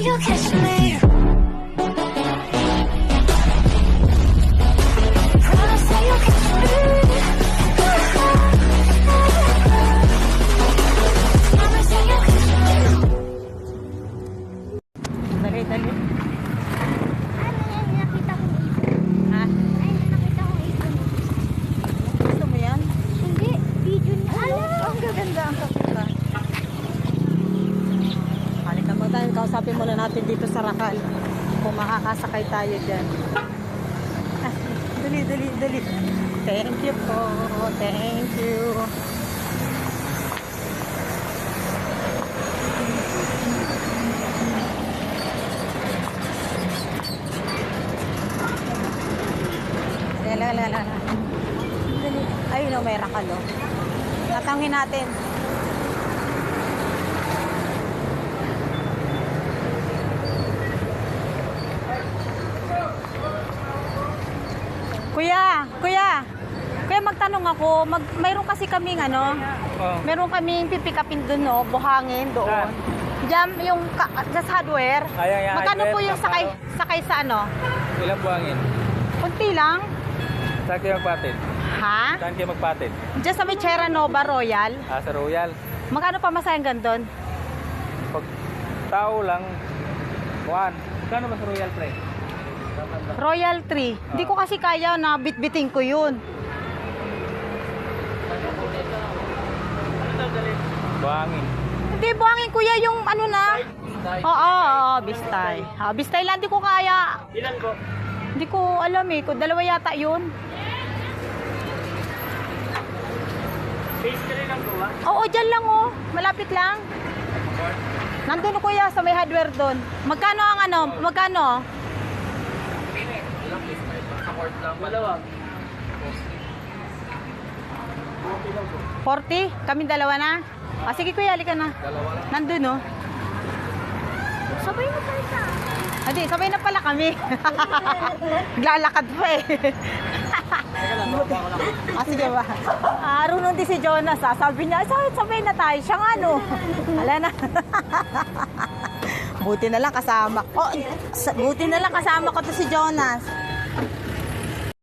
you'll catch me. Promise that you'll catch me. Promise that you'll catch me. Dali, dali. Ano yan? Nakita kong ipon. Ha? Ay, nakita kong ipon. Gusto mo yan? Hindi, video niya. Ala, ang gaganda ang kapita. Halika mo tayo, kausapin muna natin dito sa Rakal. Kung makakasakay tayo dyan. Ah, dali, dali, dali. Thank you po. Thank you. Lala. Ayun o, may Rakal o. Natangin natin. Kuya, magtanong ako, mayroon kasi kaming mayroon kaming pipick-upin doon, no, buhangin doon. Diyan yung sa hardware. Magkano po yung sakay sa Ilang buhangin? Kunti lang. Saan kayo magpatid? Ha? Saan kayo magpatid? Diyan sa may Terra Nova Royal. Sa Royal. Magkano pa masayang doon? Pag tao lang, kuhan. Kano ba sa Royal pre? Royal 3. Hindi ko kasi kaya na bitbiting ko yun. Buhangin. Hindi, buhangin kuya yung Oo, Bistay. Bistay lang, di ko kaya. Ilan po? Hindi ko alam eh, kung dalawa yata yun. Face ka rin ang buwa? Oo, dyan lang malapit lang. Nandun kuya, sa may hardware doon. Magkano ang magkano? Dalawa. 40? Kaming dalawa na? Sige kuya, halika na. Nandun Sabay mo tayo sa. Hindi, sabay na pala kami. Naglalakad pa eh. Sige ba? Runong din si Jonas. Sabi niya, sabay na tayo. Siya nga Ala na. Buti na lang kasama. Buti na lang kasama ko to si Jonas.